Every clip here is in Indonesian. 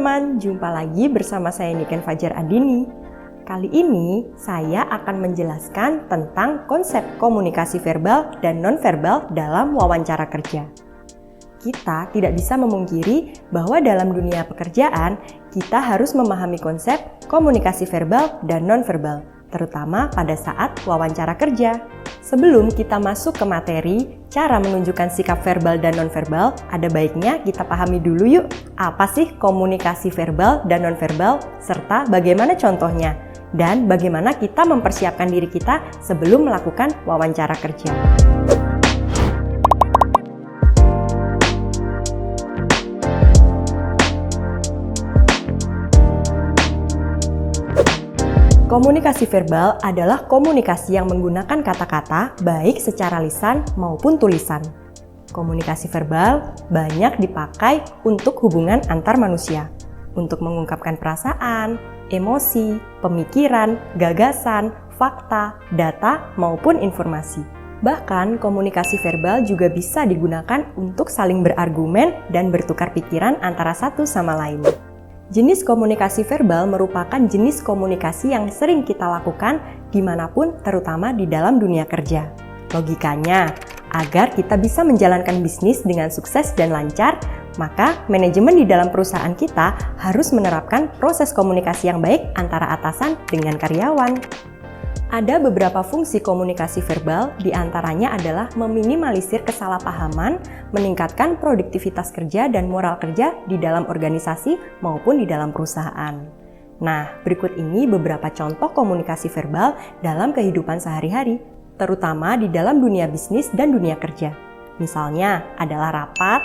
teman-teman, jumpa lagi bersama saya Niken Fajar Andini. Kali ini saya akan menjelaskan tentang konsep komunikasi verbal dan nonverbal dalam wawancara kerja. Kita tidak bisa memungkiri bahwa dalam dunia pekerjaan, kita harus memahami konsep komunikasi verbal dan nonverbal, terutama pada saat wawancara kerja. Sebelum kita masuk ke materi, cara menunjukkan sikap verbal dan nonverbal, ada baiknya kita pahami dulu yuk, apa sih komunikasi verbal dan nonverbal, serta bagaimana contohnya, dan bagaimana kita mempersiapkan diri kita sebelum melakukan wawancara kerja. Komunikasi verbal adalah komunikasi yang menggunakan kata-kata baik secara lisan maupun tulisan. Komunikasi verbal banyak dipakai untuk hubungan antar manusia, untuk mengungkapkan perasaan, emosi, pemikiran, gagasan, fakta, data, maupun informasi. Bahkan komunikasi verbal juga bisa digunakan untuk saling berargumen dan bertukar pikiran antara satu sama lain. Jenis komunikasi verbal merupakan jenis komunikasi yang sering kita lakukan dimanapun, terutama di dalam dunia kerja. Logikanya, agar kita bisa menjalankan bisnis dengan sukses dan lancar, maka manajemen di dalam perusahaan kita harus menerapkan proses komunikasi yang baik antara atasan dengan karyawan. Ada beberapa fungsi komunikasi verbal, diantaranya adalah meminimalisir kesalahpahaman, meningkatkan produktivitas kerja dan moral kerja di dalam organisasi maupun di dalam perusahaan. Nah, berikut ini beberapa contoh komunikasi verbal dalam kehidupan sehari-hari, terutama di dalam dunia bisnis dan dunia kerja. Misalnya adalah rapat,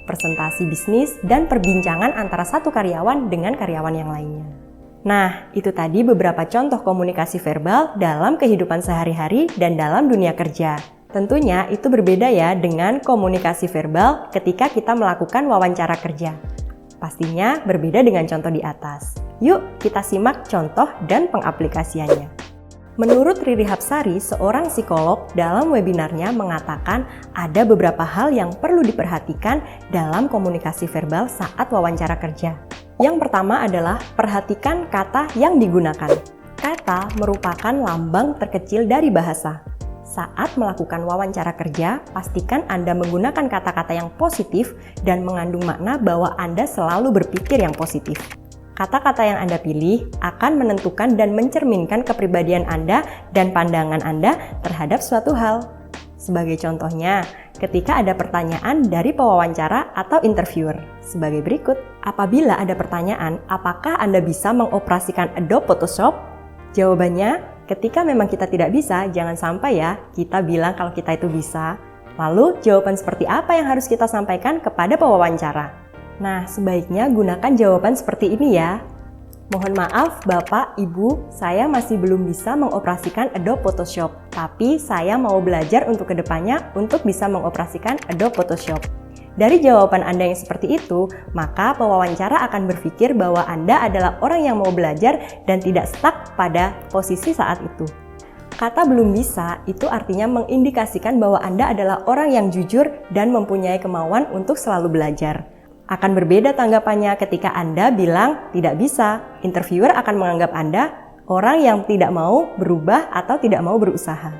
presentasi bisnis, dan perbincangan antara satu karyawan dengan karyawan yang lainnya. Nah, itu tadi beberapa contoh komunikasi verbal dalam kehidupan sehari-hari dan dalam dunia kerja. Tentunya itu berbeda ya dengan komunikasi verbal ketika kita melakukan wawancara kerja. Pastinya berbeda dengan contoh di atas. Yuk kita simak contoh dan pengaplikasiannya. Menurut Riri Hapsari, seorang psikolog, dalam webinarnya mengatakan ada beberapa hal yang perlu diperhatikan dalam komunikasi verbal saat wawancara kerja. Yang pertama adalah perhatikan kata yang digunakan. Kata merupakan lambang terkecil dari bahasa. Saat melakukan wawancara kerja, pastikan Anda menggunakan kata-kata yang positif dan mengandung makna bahwa Anda selalu berpikir yang positif. Kata-kata yang Anda pilih akan menentukan dan mencerminkan kepribadian Anda dan pandangan Anda terhadap suatu hal. Sebagai contohnya, ketika ada pertanyaan dari pewawancara atau interviewer, sebagai berikut. Apabila ada pertanyaan, apakah Anda bisa mengoperasikan Adobe Photoshop? Jawabannya, ketika memang kita tidak bisa, jangan sampai ya kita bilang kalau kita itu bisa. Lalu, jawaban seperti apa yang harus kita sampaikan kepada pewawancara? Nah, sebaiknya gunakan jawaban seperti ini ya. Mohon maaf Bapak, Ibu, saya masih belum bisa mengoperasikan Adobe Photoshop, tapi saya mau belajar untuk kedepannya untuk bisa mengoperasikan Adobe Photoshop. Dari jawaban Anda yang seperti itu, maka pewawancara akan berpikir bahwa Anda adalah orang yang mau belajar dan tidak stuck pada posisi saat itu. Kata belum bisa itu artinya mengindikasikan bahwa Anda adalah orang yang jujur dan mempunyai kemauan untuk selalu belajar. Akan berbeda tanggapannya ketika Anda bilang tidak bisa. Interviewer akan menganggap Anda orang yang tidak mau berubah atau tidak mau berusaha.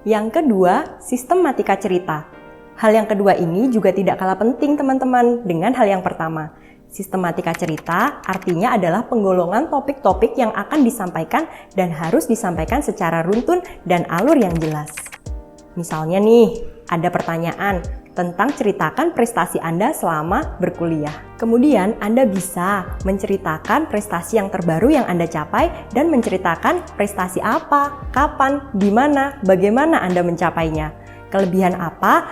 Yang kedua, sistematika cerita. Hal yang kedua ini juga tidak kalah penting teman-teman dengan hal yang pertama. Sistematika cerita artinya adalah penggolongan topik-topik yang akan disampaikan dan harus disampaikan secara runtun dan alur yang jelas. Misalnya nih, ada pertanyaan tentang ceritakan prestasi Anda selama berkuliah. Kemudian Anda bisa menceritakan prestasi yang terbaru yang Anda capai dan menceritakan prestasi apa, kapan, di mana, bagaimana Anda mencapainya, kelebihan apa,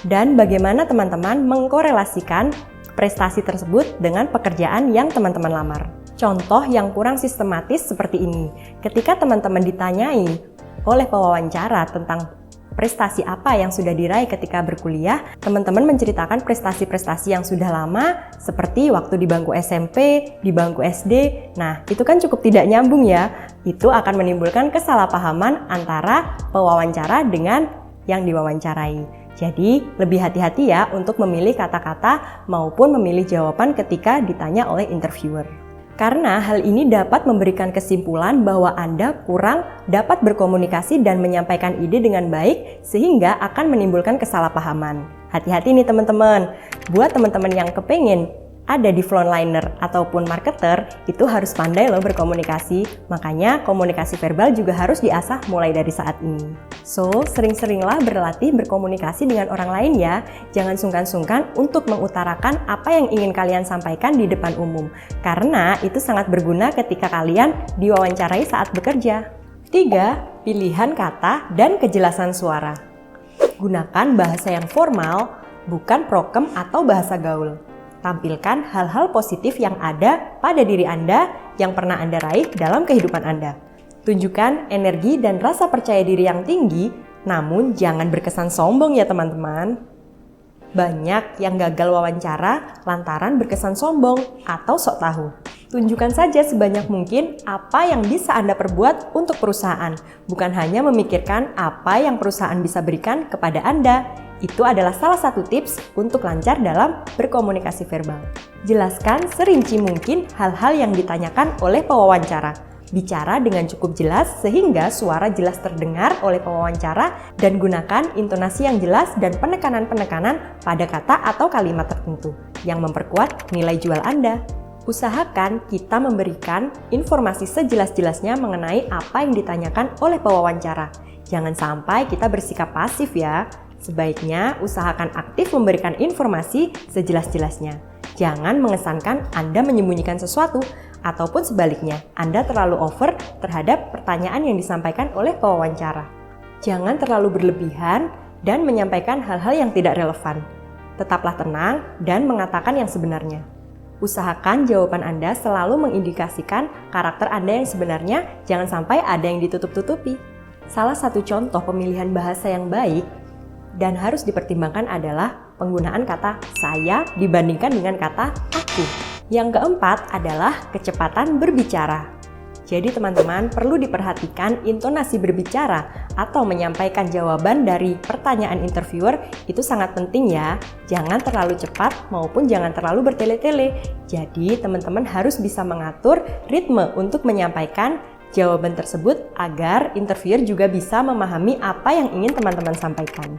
dan bagaimana teman-teman mengkorelasikan prestasi tersebut dengan pekerjaan yang teman-teman lamar. Contoh yang kurang sistematis seperti ini, ketika teman-teman ditanyai oleh pewawancara tentang prestasi apa yang sudah diraih ketika berkuliah, teman-teman menceritakan prestasi-prestasi yang sudah lama, seperti waktu di bangku SMP, di bangku SD. Nah, itu kan cukup tidak nyambung ya. Itu akan menimbulkan kesalahpahaman antara pewawancara dengan yang diwawancarai. Jadi, lebih hati-hati ya untuk memilih kata-kata maupun memilih jawaban ketika ditanya oleh interviewer. Karena hal ini dapat memberikan kesimpulan bahwa Anda kurang dapat berkomunikasi dan menyampaikan ide dengan baik sehingga akan menimbulkan kesalahpahaman. Hati-hati nih teman-teman, buat teman-teman yang kepengen ada di frontliner ataupun marketer, itu harus pandai loh berkomunikasi. Makanya komunikasi verbal juga harus diasah mulai dari saat ini. So, sering-seringlah berlatih berkomunikasi dengan orang lain ya. Jangan sungkan-sungkan untuk mengutarakan apa yang ingin kalian sampaikan di depan umum. Karena itu sangat berguna ketika kalian diwawancarai saat bekerja. 3. Pilihan kata dan kejelasan suara. Gunakan bahasa yang formal, bukan prokem atau bahasa gaul. Tampilkan hal-hal positif yang ada pada diri Anda yang pernah Anda raih dalam kehidupan Anda. Tunjukkan energi dan rasa percaya diri yang tinggi, namun jangan berkesan sombong ya teman-teman. Banyak yang gagal wawancara lantaran berkesan sombong atau sok tahu. Tunjukkan saja sebanyak mungkin apa yang bisa Anda perbuat untuk perusahaan, bukan hanya memikirkan apa yang perusahaan bisa berikan kepada Anda. Itu adalah salah satu tips untuk lancar dalam berkomunikasi verbal. Jelaskan serinci mungkin hal-hal yang ditanyakan oleh pewawancara. Bicara dengan cukup jelas sehingga suara jelas terdengar oleh pewawancara dan gunakan intonasi yang jelas dan penekanan-penekanan pada kata atau kalimat tertentu yang memperkuat nilai jual Anda. Usahakan kita memberikan informasi sejelas-jelasnya mengenai apa yang ditanyakan oleh pewawancara. Jangan sampai kita bersikap pasif ya. Sebaiknya usahakan aktif memberikan informasi sejelas-jelasnya. Jangan mengesankan Anda menyembunyikan sesuatu, ataupun sebaliknya, Anda terlalu over terhadap pertanyaan yang disampaikan oleh pewawancara. Jangan terlalu berlebihan dan menyampaikan hal-hal yang tidak relevan. Tetaplah tenang dan mengatakan yang sebenarnya. Usahakan jawaban Anda selalu mengindikasikan karakter Anda yang sebenarnya, jangan sampai ada yang ditutup-tutupi. Salah satu contoh pemilihan bahasa yang baik dan harus dipertimbangkan adalah penggunaan kata saya dibandingkan dengan kata aku. Yang keempat adalah kecepatan berbicara. Jadi teman-teman perlu diperhatikan intonasi berbicara atau menyampaikan jawaban dari pertanyaan interviewer itu sangat penting ya. Jangan terlalu cepat maupun jangan terlalu bertele-tele. Jadi teman-teman harus bisa mengatur ritme untuk menyampaikan jawaban tersebut agar interviewer juga bisa memahami apa yang ingin teman-teman sampaikan.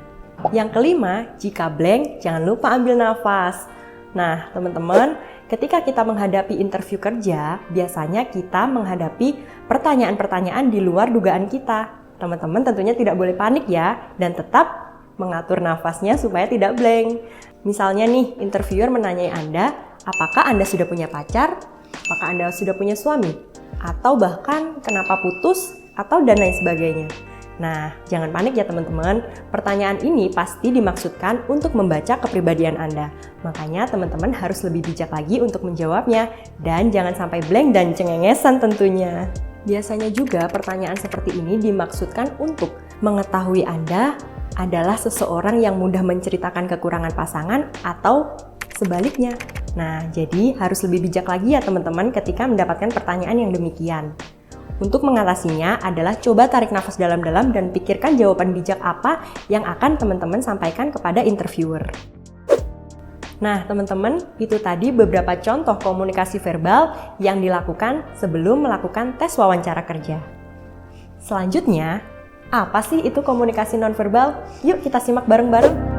Yang kelima, jika blank, jangan lupa ambil nafas. Nah, teman-teman, ketika kita menghadapi interview kerja, biasanya kita menghadapi pertanyaan-pertanyaan di luar dugaan kita. Teman-teman tentunya tidak boleh panik ya, dan tetap mengatur nafasnya supaya tidak blank. Misalnya nih, interviewer menanyai Anda, apakah Anda sudah punya pacar? Apakah Anda sudah punya suami? Atau bahkan kenapa putus? Atau dan lain sebagainya. Nah, jangan panik ya teman-teman. Pertanyaan ini pasti dimaksudkan untuk membaca kepribadian Anda. Makanya teman-teman harus lebih bijak lagi untuk menjawabnya. Dan jangan sampai blank dan cengengesan tentunya. Biasanya juga pertanyaan seperti ini dimaksudkan untuk mengetahui Anda adalah seseorang yang mudah menceritakan kekurangan pasangan atau sebaliknya. Nah, jadi harus lebih bijak lagi ya teman-teman ketika mendapatkan pertanyaan yang demikian. Untuk mengatasinya adalah coba tarik nafas dalam-dalam dan pikirkan jawaban bijak apa yang akan teman-teman sampaikan kepada interviewer. Nah, teman-teman, itu tadi beberapa contoh komunikasi verbal yang dilakukan sebelum melakukan tes wawancara kerja. Selanjutnya, apa sih itu komunikasi nonverbal? Yuk kita simak bareng-bareng.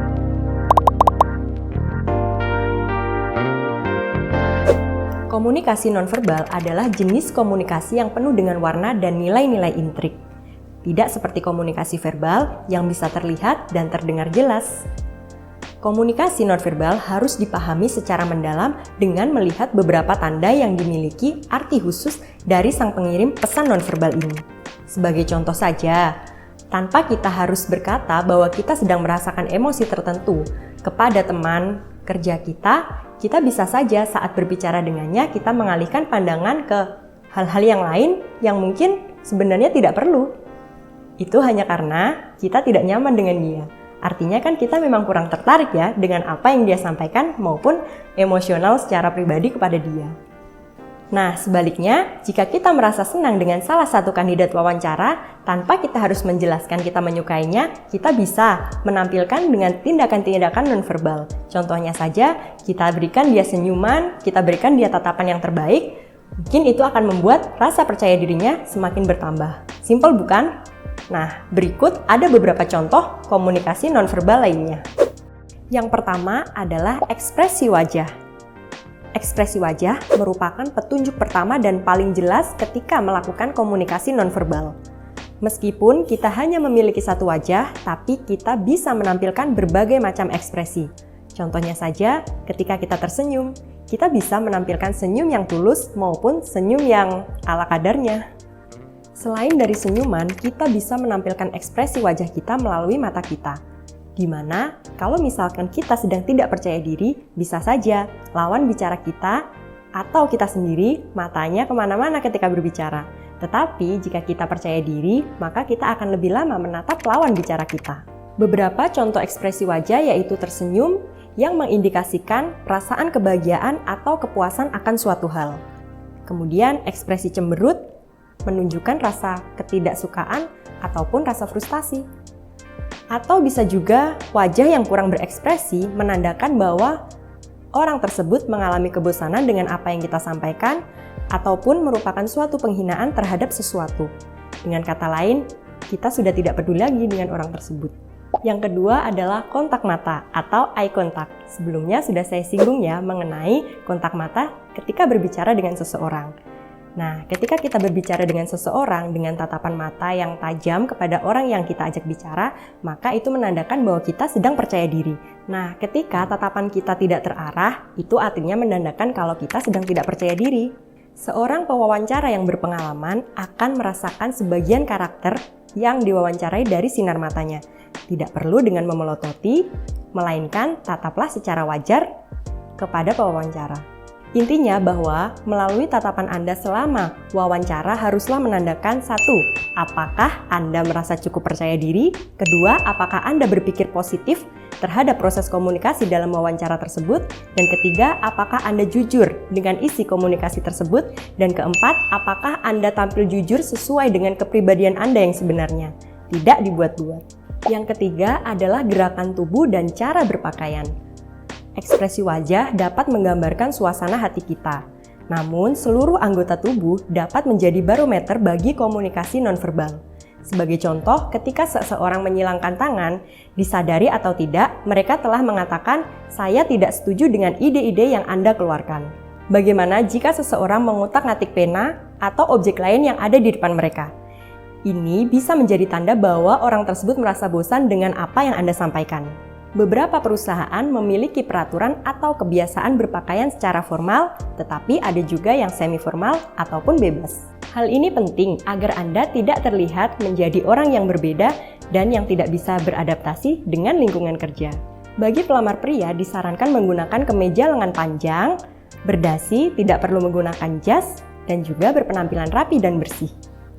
Komunikasi nonverbal adalah jenis komunikasi yang penuh dengan warna dan nilai-nilai intrik. Tidak seperti komunikasi verbal yang bisa terlihat dan terdengar jelas. Komunikasi nonverbal harus dipahami secara mendalam dengan melihat beberapa tanda yang dimiliki arti khusus dari sang pengirim pesan nonverbal ini. Sebagai contoh saja, tanpa kita harus berkata bahwa kita sedang merasakan emosi tertentu kepada teman kerja kita bisa saja saat berbicara dengannya kita mengalihkan pandangan ke hal-hal yang lain yang mungkin sebenarnya tidak perlu. Itu hanya karena kita tidak nyaman dengan dia. Artinya kan kita memang kurang tertarik ya dengan apa yang dia sampaikan maupun emosional secara pribadi kepada dia. Nah, sebaliknya, jika kita merasa senang dengan salah satu kandidat wawancara, tanpa kita harus menjelaskan kita menyukainya, kita bisa menampilkan dengan tindakan-tindakan nonverbal. Contohnya saja, kita berikan dia senyuman, kita berikan dia tatapan yang terbaik, mungkin itu akan membuat rasa percaya dirinya semakin bertambah. Simpel bukan? Nah, berikut ada beberapa contoh komunikasi nonverbal lainnya. Yang pertama adalah ekspresi wajah. Ekspresi wajah merupakan petunjuk pertama dan paling jelas ketika melakukan komunikasi nonverbal. Meskipun kita hanya memiliki satu wajah, tapi kita bisa menampilkan berbagai macam ekspresi. Contohnya saja, ketika kita tersenyum, kita bisa menampilkan senyum yang tulus maupun senyum yang ala kadarnya. Selain dari senyuman, kita bisa menampilkan ekspresi wajah kita melalui mata kita. Di mana kalau misalkan kita sedang tidak percaya diri, bisa saja lawan bicara kita atau kita sendiri matanya kemana-mana ketika berbicara. Tetapi jika kita percaya diri, maka kita akan lebih lama menatap lawan bicara kita. Beberapa contoh ekspresi wajah yaitu tersenyum yang mengindikasikan perasaan kebahagiaan atau kepuasan akan suatu hal. Kemudian ekspresi cemberut menunjukkan rasa ketidaksukaan ataupun rasa frustasi. Atau bisa juga wajah yang kurang berekspresi menandakan bahwa orang tersebut mengalami kebosanan dengan apa yang kita sampaikan ataupun merupakan suatu penghinaan terhadap sesuatu. Dengan kata lain, kita sudah tidak peduli lagi dengan orang tersebut. Yang kedua adalah kontak mata atau eye contact. Sebelumnya sudah saya singgung ya mengenai kontak mata ketika berbicara dengan seseorang. Nah, ketika kita berbicara dengan seseorang dengan tatapan mata yang tajam kepada orang yang kita ajak bicara, maka itu menandakan bahwa kita sedang percaya diri. Nah, ketika tatapan kita tidak terarah, itu artinya menandakan kalau kita sedang tidak percaya diri. Seorang pewawancara yang berpengalaman akan merasakan sebagian karakter yang diwawancarai dari sinar matanya. Tidak perlu dengan memelototi, melainkan tataplah secara wajar kepada pewawancara. Intinya bahwa melalui tatapan Anda selama wawancara haruslah menandakan 1. Apakah Anda merasa cukup percaya diri? 2. Apakah Anda berpikir positif terhadap proses komunikasi dalam wawancara tersebut? Dan 3. Apakah Anda jujur dengan isi komunikasi tersebut? Dan 4. Apakah Anda tampil jujur sesuai dengan kepribadian Anda yang sebenarnya? Tidak dibuat-buat. Yang ketiga adalah gerakan tubuh dan cara berpakaian. Ekspresi wajah dapat menggambarkan suasana hati kita. Namun, seluruh anggota tubuh dapat menjadi barometer bagi komunikasi nonverbal. Sebagai contoh, ketika seseorang menyilangkan tangan, disadari atau tidak, mereka telah mengatakan, "Saya tidak setuju dengan ide-ide yang Anda keluarkan." Bagaimana jika seseorang mengutak-ngatik pena atau objek lain yang ada di depan mereka? Ini bisa menjadi tanda bahwa orang tersebut merasa bosan dengan apa yang Anda sampaikan. Beberapa perusahaan memiliki peraturan atau kebiasaan berpakaian secara formal, tetapi ada juga yang semi-formal ataupun bebas. Hal ini penting agar Anda tidak terlihat menjadi orang yang berbeda dan yang tidak bisa beradaptasi dengan lingkungan kerja. Bagi pelamar pria, disarankan menggunakan kemeja lengan panjang, berdasi, tidak perlu menggunakan jas, dan juga berpenampilan rapi dan bersih.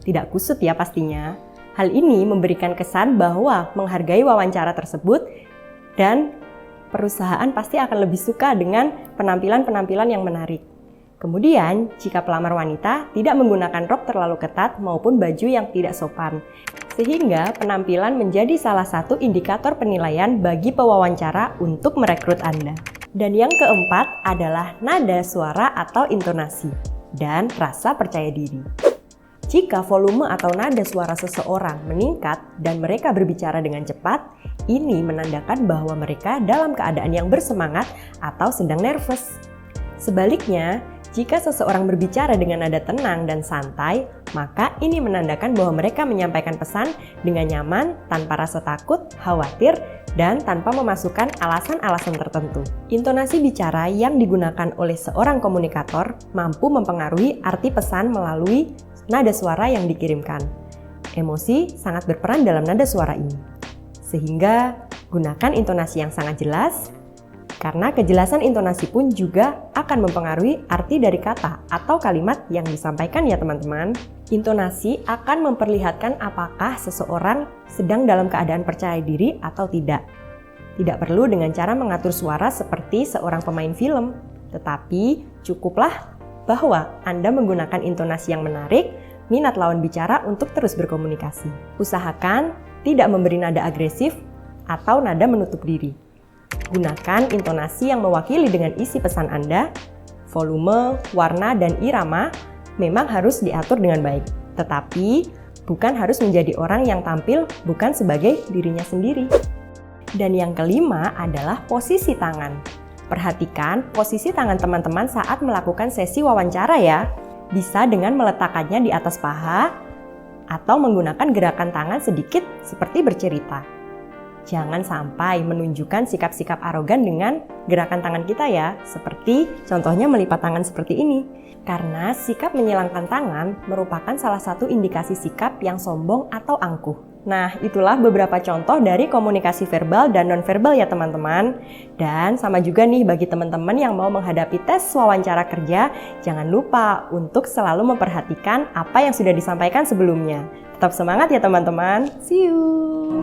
Tidak kusut ya pastinya. Hal ini memberikan kesan bahwa menghargai wawancara tersebut dan perusahaan pasti akan lebih suka dengan penampilan-penampilan yang menarik. Kemudian, jika pelamar wanita tidak menggunakan rok terlalu ketat maupun baju yang tidak sopan, sehingga penampilan menjadi salah satu indikator penilaian bagi pewawancara untuk merekrut Anda. Dan yang keempat adalah nada suara atau intonasi dan rasa percaya diri. Jika volume atau nada suara seseorang meningkat dan mereka berbicara dengan cepat, ini menandakan bahwa mereka dalam keadaan yang bersemangat atau sedang nervous. Sebaliknya, jika seseorang berbicara dengan nada tenang dan santai, maka ini menandakan bahwa mereka menyampaikan pesan dengan nyaman, tanpa rasa takut, khawatir, dan tanpa memasukkan alasan-alasan tertentu. Intonasi bicara yang digunakan oleh seorang komunikator mampu mempengaruhi arti pesan melalui nada suara yang dikirimkan. Emosi sangat berperan dalam nada suara ini. Sehingga gunakan intonasi yang sangat jelas, karena kejelasan intonasi pun juga akan mempengaruhi arti dari kata atau kalimat yang disampaikan ya teman-teman. Intonasi akan memperlihatkan apakah seseorang sedang dalam keadaan percaya diri atau tidak. Tidak perlu dengan cara mengatur suara seperti seorang pemain film, tetapi cukuplah bahwa Anda menggunakan intonasi yang menarik, minat lawan bicara untuk terus berkomunikasi. Usahakan tidak memberi nada agresif atau nada menutup diri. Gunakan intonasi yang mewakili dengan isi pesan Anda. Volume, warna, dan irama memang harus diatur dengan baik. Tetapi, bukan harus menjadi orang yang tampil bukan sebagai dirinya sendiri. Dan yang kelima adalah posisi tangan. Perhatikan posisi tangan teman-teman saat melakukan sesi wawancara ya. Bisa dengan meletakkannya di atas paha atau menggunakan gerakan tangan sedikit seperti bercerita. Jangan sampai menunjukkan sikap-sikap arogan dengan gerakan tangan kita ya, seperti contohnya melipat tangan seperti ini. Karena sikap menyilangkan tangan merupakan salah satu indikasi sikap yang sombong atau angkuh. Nah, itulah beberapa contoh dari komunikasi verbal dan nonverbal ya teman-teman. Dan sama juga nih bagi teman-teman yang mau menghadapi tes wawancara kerja, jangan lupa untuk selalu memperhatikan apa yang sudah disampaikan sebelumnya. Tetap semangat ya teman-teman. See you!